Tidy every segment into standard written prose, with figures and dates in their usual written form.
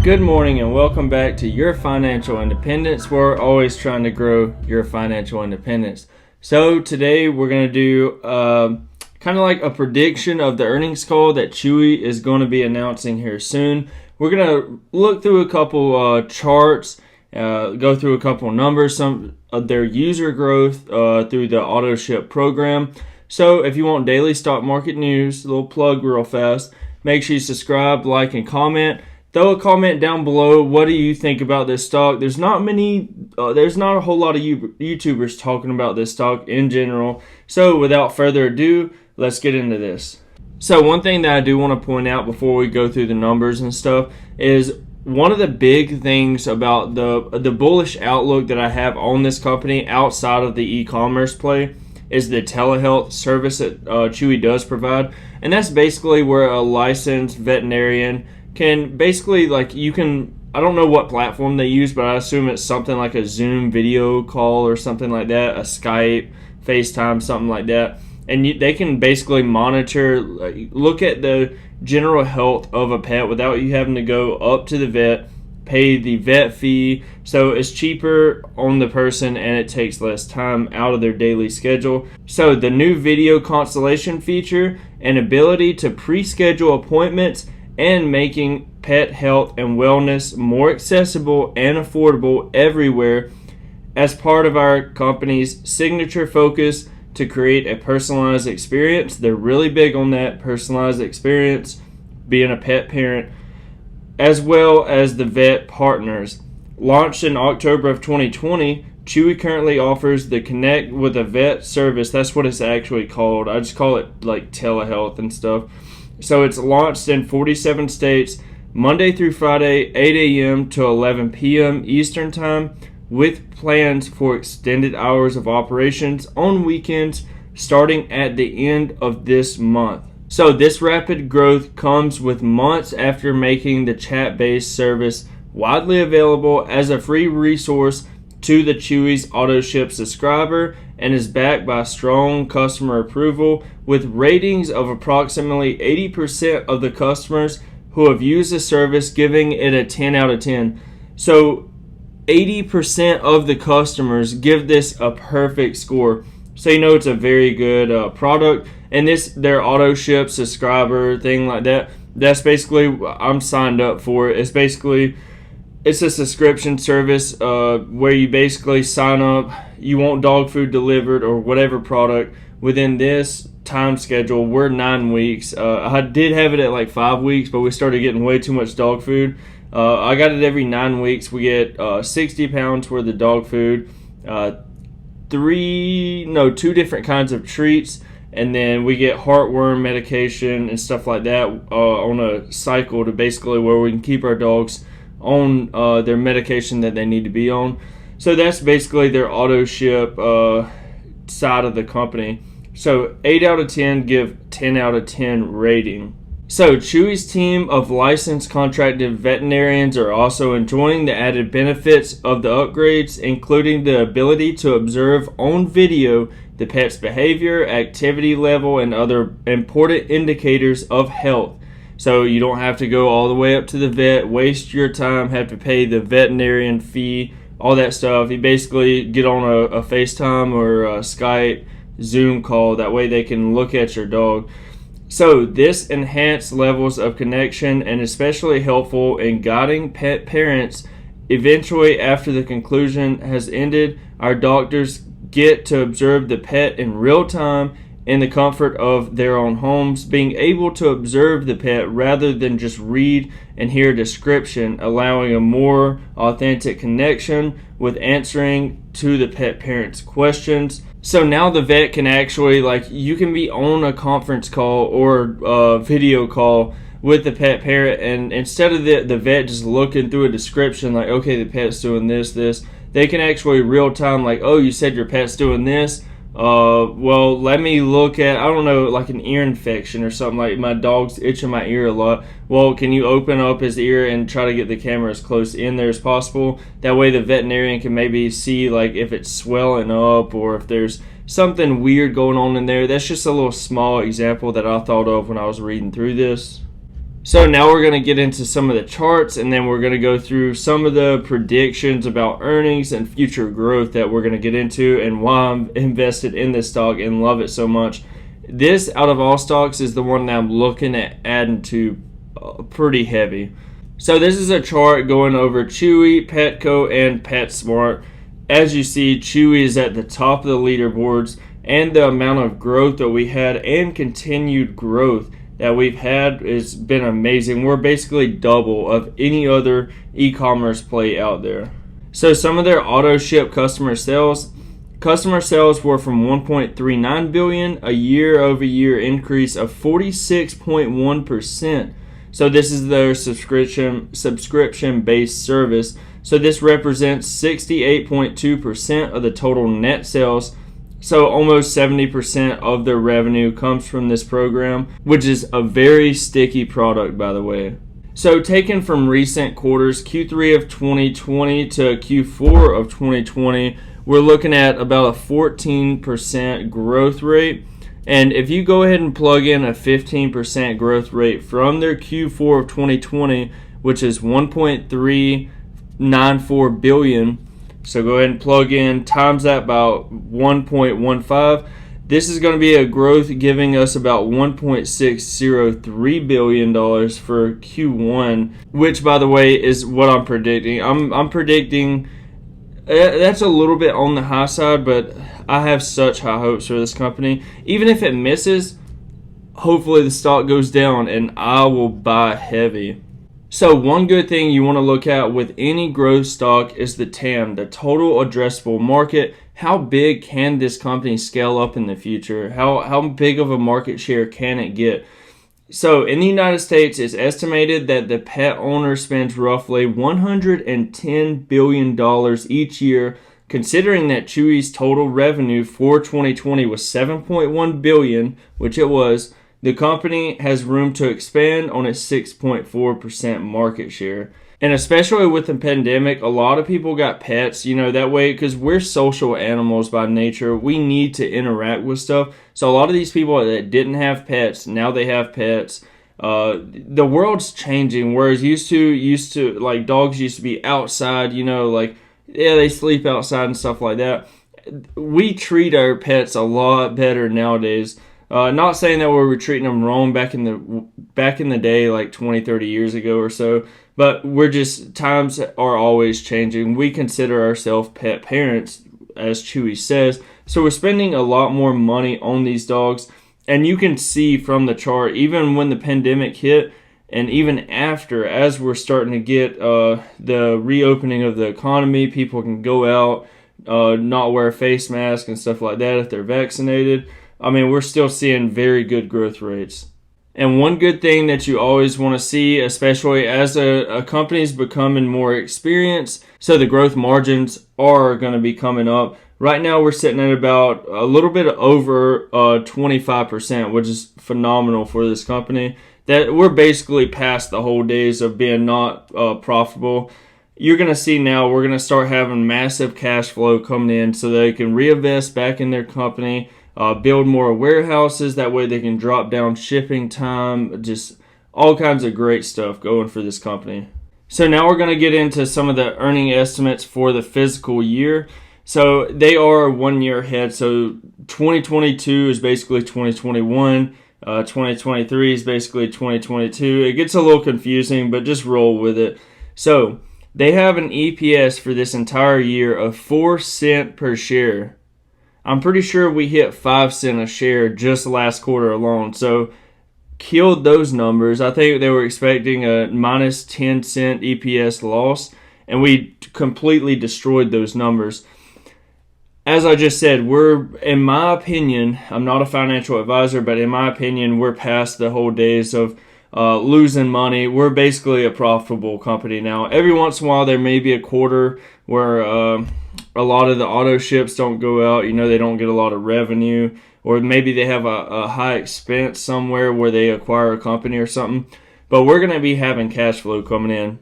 Good morning and welcome back to Your Financial Independence. We're always trying to grow your financial independence. So today we're going to do kind of like a prediction of the earnings call that Chewy is going to be announcing here soon. We're going to look through a couple charts, go through a couple numbers, some of their user growth through the auto ship program. So if you want daily stock market news, a little plug real fast, make sure you subscribe, like, and comment. Throw a comment down below. What do you think about this stock? There's not a whole lot of YouTubers talking about this stock in general. So without further ado, let's get into this. So one thing that I do want to point out before we go through the numbers and stuff is one of the big things about the bullish outlook that I have on this company outside of the e-commerce play is the telehealth service that Chewy does provide. And that's basically where a licensed veterinarian can basically, I don't know what platform they use, but I assume it's something like a Zoom video call or something like that, a Skype, FaceTime, something like that. And they can basically monitor, look at the general health of a pet without you having to go up to the vet, pay the vet fee. So it's cheaper on the person and it takes less time out of their daily schedule. So the new video consultation feature and ability to pre-schedule appointments and making pet health and wellness more accessible and affordable everywhere as part of our company's signature focus to create a personalized experience. They're really big on that personalized experience, being a pet parent, as well as the vet partners. Launched in October of 2020, Chewy currently offers the Connect with a Vet service. That's what it's actually called. I just call it like telehealth and stuff. So it's launched in 47 states, Monday through Friday, 8 a.m. to 11 p.m. Eastern Time, with plans for extended hours of operations on weekends starting at the end of this month. So this rapid growth comes with months after making the chat-based service widely available as a free resource to the Chewy's Auto Ship subscriber and is backed by strong customer approval with ratings of approximately 80% of the customers who have used the service giving it a 10 out of 10. So 80% of the customers give this a perfect score. So you know it's a very good product. And their auto ship subscriber thing like that, that's basically, I'm signed up for it. It's a subscription service where you basically sign up, you want dog food delivered or whatever product within this time schedule. We're 9 weeks. I did have it at like 5 weeks, but we started getting way too much dog food. I got it every 9 weeks. We get 60 pounds worth of dog food, 2 different kinds of treats, and then we get heartworm medication and stuff like that on a cycle to basically where we can keep our dogs on their medication that they need to be on. So that's basically their auto ship side of the company. So 8 out of 10 give 10 out of 10 rating. So Chewy's team of licensed contracted veterinarians are also enjoying the added benefits of the upgrades, including the ability to observe on video the pet's behavior, activity level, and other important indicators of health. So you don't have to go all the way up to the vet, waste your time, have to pay the veterinarian fee, all that stuff. You basically get on a FaceTime or a Skype, Zoom call. That way they can look at your dog. So this enhanced levels of connection and especially helpful in guiding pet parents. Eventually, after the conclusion has ended, our doctors get to observe the pet in real time in the comfort of their own homes, being able to observe the pet rather than just read and hear a description, allowing a more authentic connection with answering to the pet parent's questions. So now the vet can actually, you can be on a conference call or a video call with the pet parent, and instead of the vet just looking through a description like, okay, the pet's doing this, they can actually real time, oh, you said your pet's doing this. Well, let me look at, I don't know, like an ear infection or something, like my dog's itching my ear a lot. Well, can you open up his ear and try to get the camera as close in there as possible? That way the veterinarian can maybe see if it's swelling up or if there's something weird going on in there. That's just a little small example that I thought of when I was reading through this. So now we're going to get into some of the charts, and then we're going to go through some of the predictions about earnings and future growth that we're going to get into, and why I'm invested in this stock and love it so much. This, out of all stocks, is the one that I'm looking at adding to pretty heavy. So this is a chart going over Chewy, Petco, and PetSmart. As you see, Chewy is at the top of the leaderboards, and the amount of growth that we had and continued growth that we've had has been amazing. We're basically double of any other e-commerce play out there. So some of their auto ship customer sales were from 1.39 billion, a year-over-year increase of 46.1%. So this is their subscription-based service. So this represents 68.2% of the total net sales. So almost 70% of their revenue comes from this program, which is a very sticky product, by the way. So taken from recent quarters, Q3 of 2020 to Q4 of 2020, we're looking at about a 14% growth rate. And if you go ahead and plug in a 15% growth rate from their Q4 of 2020, which is 1.394 billion, so go ahead and plug in, times that by 1.15. This is going to be a growth giving us about $1.603 billion for Q1, which, by the way, is what I'm predicting. I'm predicting that's a little bit on the high side, but I have such high hopes for this company. Even if it misses, hopefully the stock goes down and I will buy heavy. So one good thing you want to look at with any growth stock is the TAM, the total addressable market. How big can this company scale up in the future? How big of a market share can it get? So in the United States, it's estimated that the pet owner spends roughly $110 billion each year. Considering that Chewy's total revenue for 2020 was $7.1 billion, which it was, the company has room to expand on its 6.4% market share. And especially with the pandemic, a lot of people got pets, that way, because we're social animals by nature. We need to interact with stuff. So a lot of these people that didn't have pets, now they have pets. The world's changing, whereas used to like dogs used to be outside, they sleep outside and stuff like that. We treat our pets a lot better nowadays. Not saying that we were treating them wrong back in the day, like 20, 30 years ago or so, but times are always changing. We consider ourselves pet parents, as Chewy says, so we're spending a lot more money on these dogs, and you can see from the chart, even when the pandemic hit, and even after, as we're starting to get the reopening of the economy, people can go out, not wear a face mask and stuff like that if they're vaccinated. I mean, we're still seeing very good growth rates. And one good thing that you always want to see, especially as a company is becoming more experienced, so the growth margins are going to be coming up. Right now, we're sitting at about a little bit over 25%, which is phenomenal for this company. That we're basically past the whole days of being not profitable. You're going to see now we're going to start having massive cash flow coming in so they can reinvest back in their company, build more warehouses. That way they can drop down shipping time, just all kinds of great stuff going for this company. So now we're going to get into some of the earning estimates for the fiscal year. So they are 1 year ahead. So 2022 is basically 2021. 2023 is basically 2022. It gets a little confusing, but just roll with it. So they have an EPS for this entire year of 4 cents per share. I'm pretty sure we hit 5 cents a share just last quarter alone. So killed those numbers. I think they were expecting a minus 10 cent EPS loss, and we completely destroyed those numbers. As I just said, in my opinion, I'm not a financial advisor, but in my opinion, we're past the whole days of losing money. We're basically a profitable company now. Every once in a while, there may be a quarter where a lot of the auto ships don't go out. They don't get a lot of revenue. Or maybe they have a high expense somewhere where they acquire a company or something. But we're going to be having cash flow coming in.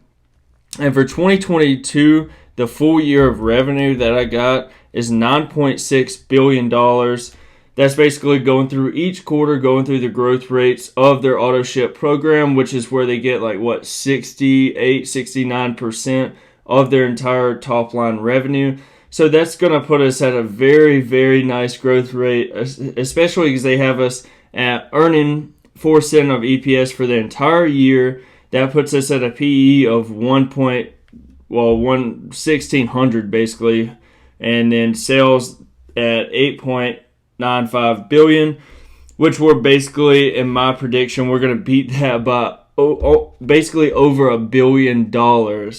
And for 2022, the full year of revenue that I got is $9.6 billion. That's basically going through each quarter, going through the growth rates of their auto ship program, which is where they get 68, 69% of their entire top line revenue. So that's going to put us at a very, very nice growth rate, especially because they have us at earning 4 cents of EPS for the entire year. That puts us at a PE of 1,1600 basically, and then sales at 8.95 billion, which we're basically, in my prediction, we're going to beat that by basically over $1 billion,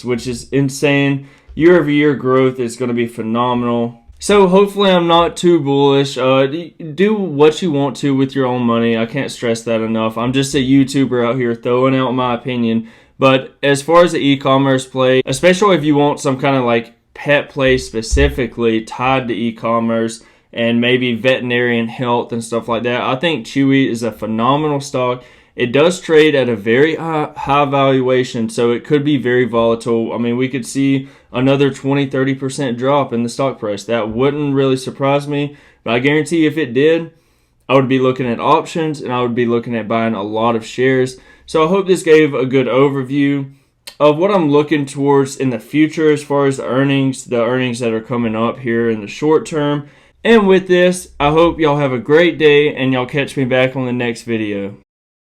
which is insane. Year-over-year growth is going to be phenomenal. So hopefully I'm not too bullish. Do what you want to with your own money. I can't stress that enough. I'm just a YouTuber out here throwing out my opinion. But as far as the e-commerce play, especially if you want some kind of pet play specifically tied to e-commerce and maybe veterinarian health and stuff like that, I think Chewy is a phenomenal stock. It does trade at a very high valuation, so it could be very volatile. I mean, we could see another 20-30% drop in the stock price. That wouldn't really surprise me, but I guarantee if it did, I would be looking at options and I would be looking at buying a lot of shares. So I hope this gave a good overview of what I'm looking towards in the future as far as the earnings that are coming up here in the short term. And with this, I hope y'all have a great day and y'all catch me back on the next video.